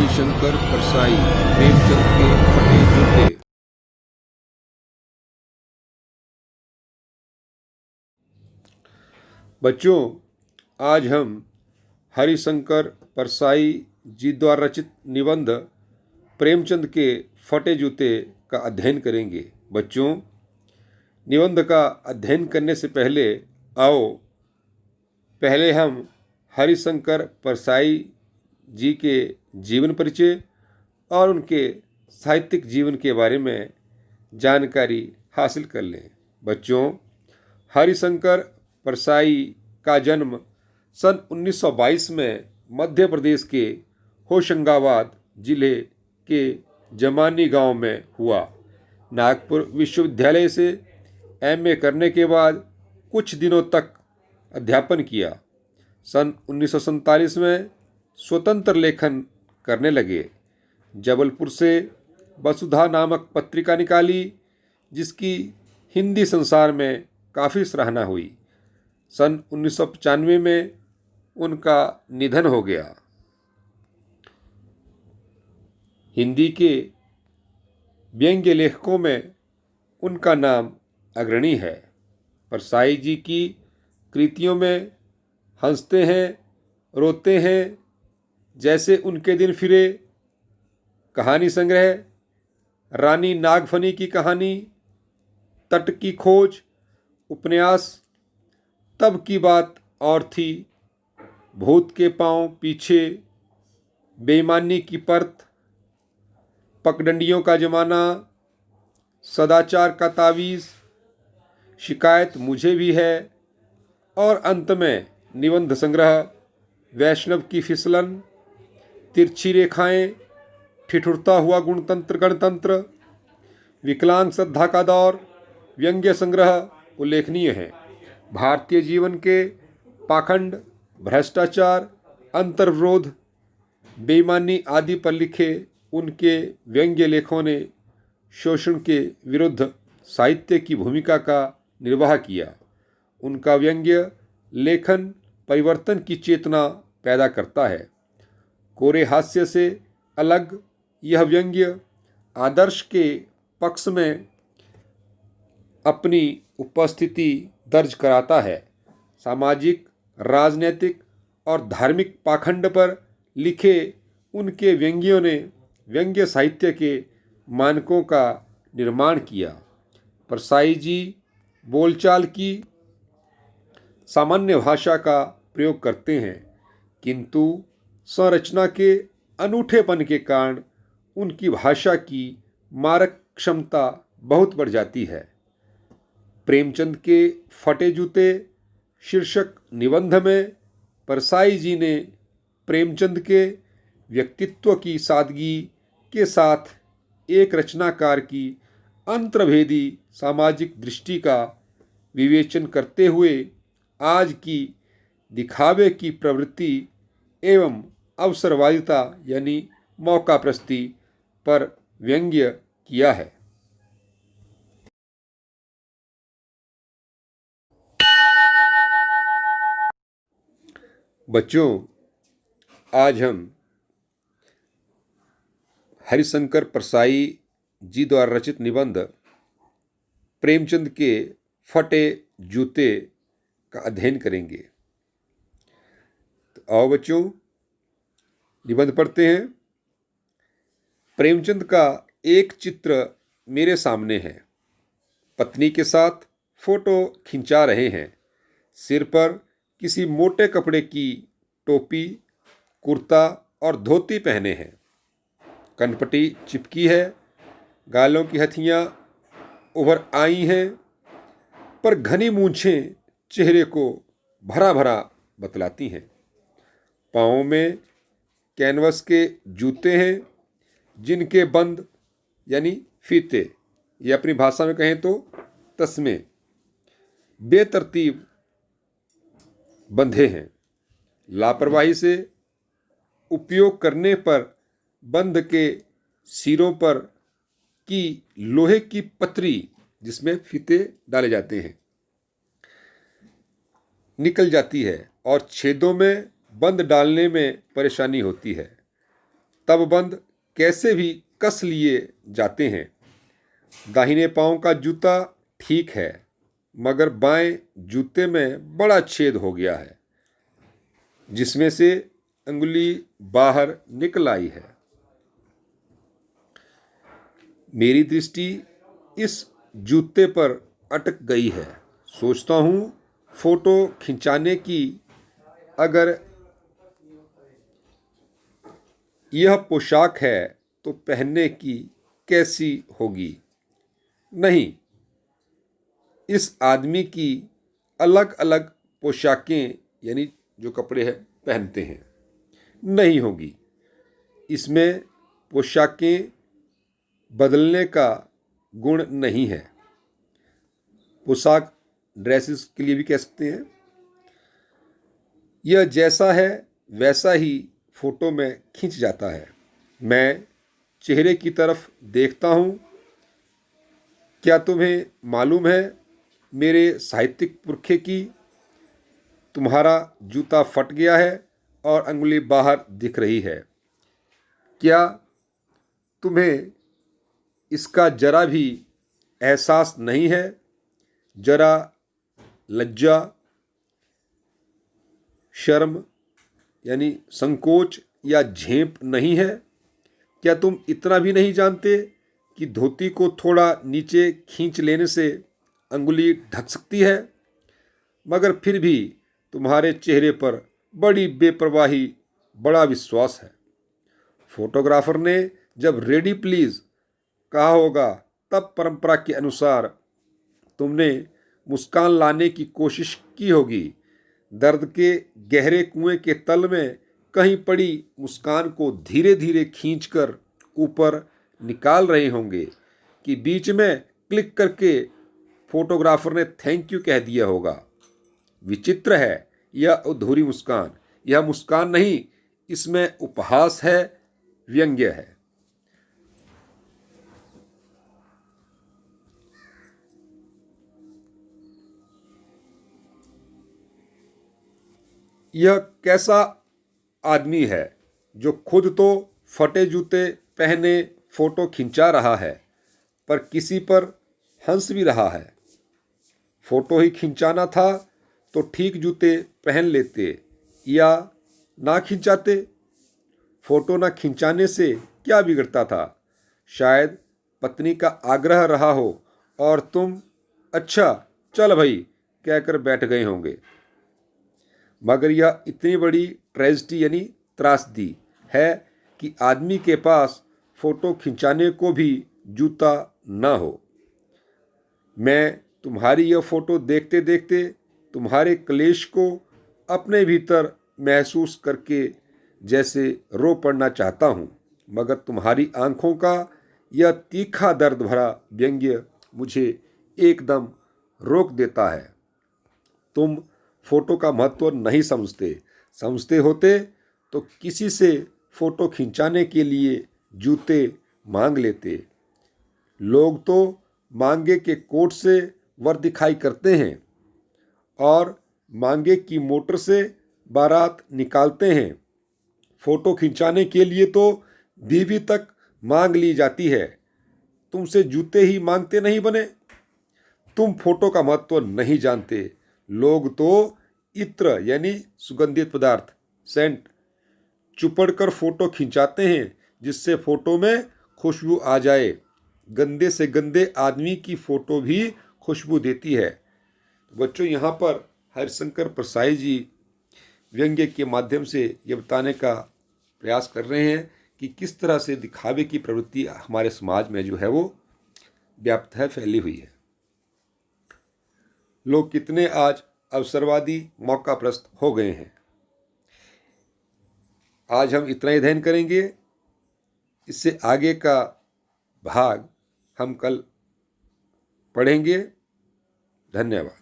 हरिशंकर परसाई प्रेमचंद के फटे जूते। बच्चों, आज हम हरिशंकर परसाई जी द्वारा रचित निबंध प्रेमचंद के फटे जूते का अध्ययन करेंगे। बच्चों, निबंध का अध्ययन करने से पहले हम हरिशंकर परसाई जी के जीवन परिचय और उनके साहित्यिक जीवन के बारे में जानकारी हासिल कर लें। बच्चों, हरिशंकर परसाई का जन्म सन 1922 में मध्य प्रदेश के होशंगाबाद जिले के जमानी गांव में हुआ। नागपुर विश्वविद्यालय से एमए करने के बाद कुछ दिनों तक अध्यापन किया। सन 1947 में स्वतंत्र लेखन करने लगे। जबलपुर से वसुधा नामक पत्रिका निकाली, जिसकी हिंदी संसार में काफ़ी सराहना हुई। सन 1995 में उनका निधन हो गया। हिंदी के व्यंग्य लेखकों में उनका नाम अग्रणी है। परसाई जी की कृतियों में हंसते हैं, रोते हैं, जैसे उनके दिन फिरे, कहानी संग्रह, रानी नागफनी की कहानी, तट की खोज, उपन्यास, तब की बात और थी, भूत के पांव पीछे, बेईमानी की परत, पगडंडियों का जमाना, सदाचार का तावीज़, शिकायत मुझे भी है और अंत में निबंध संग्रह, वैष्णव की फिसलन, तिरछी रेखाएं, ठिठुरता हुआ गणतंत्र, विकलांग श्रद्धा का दौर, व्यंग्य संग्रह उल्लेखनीय हैं। भारतीय जीवन के पाखंड, भ्रष्टाचार, अंतर्विरोध, बेईमानी आदि पर लिखे उनके व्यंग्य लेखों ने शोषण के विरुद्ध साहित्य की भूमिका का निर्वाह किया। उनका व्यंग्य लेखन परिवर्तन की चेतना पैदा करता है। कोरे हास्य से अलग यह व्यंग्य आदर्श के पक्ष में अपनी उपस्थिति दर्ज कराता है। सामाजिक, राजनीतिक और धार्मिक पाखंड पर लिखे उनके व्यंग्यों ने व्यंग्य साहित्य के मानकों का निर्माण किया। परसाई जी बोलचाल की सामान्य भाषा का प्रयोग करते हैं, किंतु संरचना के अनूठेपन के कारण उनकी भाषा की मारक क्षमता बहुत बढ़ जाती है। प्रेमचंद के फटे जूते शीर्षक निबंध में परसाई जी ने प्रेमचंद के व्यक्तित्व की सादगी के साथ एक रचनाकार की अंतर्भेदी सामाजिक दृष्टि का विवेचन करते हुए आज की दिखावे की प्रवृत्ति एवं अवसरवादिता यानी मौका प्रस्ती पर व्यंग्य किया है। बच्चों, आज हम हरिशंकर परसाई जी द्वारा रचित निबंध प्रेमचंद के फटे जूते का अध्ययन करेंगे। तो आओ बच्चों, निबंध पढ़ते हैं। प्रेमचंद का एक चित्र मेरे सामने है। पत्नी के साथ फोटो खिंचा रहे हैं। सिर पर किसी मोटे कपड़े की टोपी, कुर्ता और धोती पहने हैं। कनपटी चिपकी है, गालों की हथियां उभर आई हैं, पर घनी मूंछें चेहरे को भरा भरा बतलाती हैं। पाँव में कैनवस के जूते हैं, जिनके बंद यानी फीते या अपनी भाषा में कहें तो तस्मे बेतरतीब बंधे हैं। लापरवाही से उपयोग करने पर बंध के सिरों पर की लोहे की पतरी, जिसमें फीते डाले जाते हैं, निकल जाती है और छेदों में बंद डालने में परेशानी होती है। तब बंद कैसे भी कस लिए जाते हैं। दाहिने पांव का जूता ठीक है, मगर बाएं जूते में बड़ा छेद हो गया है, जिसमें से अंगुली बाहर निकल आई है। मेरी दृष्टि इस जूते पर अटक गई है। सोचता हूँ फोटो खिंचाने की, अगर यह पोशाक है तो पहनने की कैसी होगी। नहीं, इस आदमी की अलग अलग पोशाकें यानी जो कपड़े हैं पहनते हैं नहीं होगी। इसमें पोशाकें बदलने का गुण नहीं है। पोशाक ड्रेसेस के लिए भी कह सकते हैं। यह जैसा है वैसा ही फोटो में खिंच जाता है। मैं चेहरे की तरफ देखता हूँ। क्या तुम्हें मालूम है मेरे साहित्यिक पुरखे की, तुम्हारा जूता फट गया है और अंगुली बाहर दिख रही है। क्या तुम्हें इसका जरा भी एहसास नहीं है? जरा लज्जा, शर्म यानी संकोच या झेप नहीं है? क्या तुम इतना भी नहीं जानते कि धोती को थोड़ा नीचे खींच लेने से अंगुली ढक सकती है? मगर फिर भी तुम्हारे चेहरे पर बड़ी बेपरवाही, बड़ा विश्वास है। फोटोग्राफर ने जब रेडी प्लीज कहा होगा, तब परंपरा के अनुसार तुमने मुस्कान लाने की कोशिश की होगी। दर्द के गहरे कुएं के तल में कहीं पड़ी मुस्कान को धीरे धीरे खींचकर ऊपर निकाल रहे होंगे कि बीच में क्लिक करके फोटोग्राफर ने थैंक यू कह दिया होगा। विचित्र है यह अधूरी मुस्कान। यह मुस्कान नहीं, इसमें उपहास है, व्यंग्य है। यह कैसा आदमी है जो खुद तो फटे जूते पहने फोटो खिंचा रहा है, पर किसी पर हंस भी रहा है। फोटो ही खिंचाना था तो ठीक जूते पहन लेते या ना खिंचाते। फोटो ना खिंचाने से क्या बिगड़ता था? शायद पत्नी का आग्रह रहा हो और तुम अच्छा चल भाई कहकर बैठ गए होंगे। मगर यह इतनी बड़ी ट्रेजेडी यानी त्रासदी है कि आदमी के पास फोटो खिंचाने को भी जूता ना हो। मैं तुम्हारी यह फोटो देखते देखते तुम्हारे क्लेश को अपने भीतर महसूस करके जैसे रो पड़ना चाहता हूँ, मगर तुम्हारी आंखों का यह तीखा दर्द भरा व्यंग्य मुझे एकदम रोक देता है। तुम फोटो का महत्व नहीं समझते। समझते होते तो किसी से फोटो खिंचाने के लिए जूते मांग लेते। लोग तो मांगे के कोट से वर दिखाई करते हैं और मांगे की मोटर से बारात निकालते हैं। फोटो खिंचाने के लिए तो बीवी तक मांग ली जाती है। तुमसे जूते ही मांगते नहीं बने। तुम फोटो का महत्व नहीं जानते। लोग तो इत्र यानी सुगंधित पदार्थ, सेंट, चुपड़ कर फोटो खिंचाते हैं जिससे फोटो में खुशबू आ जाए। गंदे से गंदे आदमी की फोटो भी खुशबू देती है। बच्चों, यहाँ पर हरिशंकर परसाई जी व्यंग्य के माध्यम से ये बताने का प्रयास कर रहे हैं कि किस तरह से दिखावे की प्रवृत्ति हमारे समाज में जो है वो व्याप्त है, फैली हुई है। लोग कितने आज अवसरवादी, मौकाप्रस्त हो गए हैं। आज हम इतना ही अध्ययन करेंगे। इससे आगे का भाग हम कल पढ़ेंगे। धन्यवाद।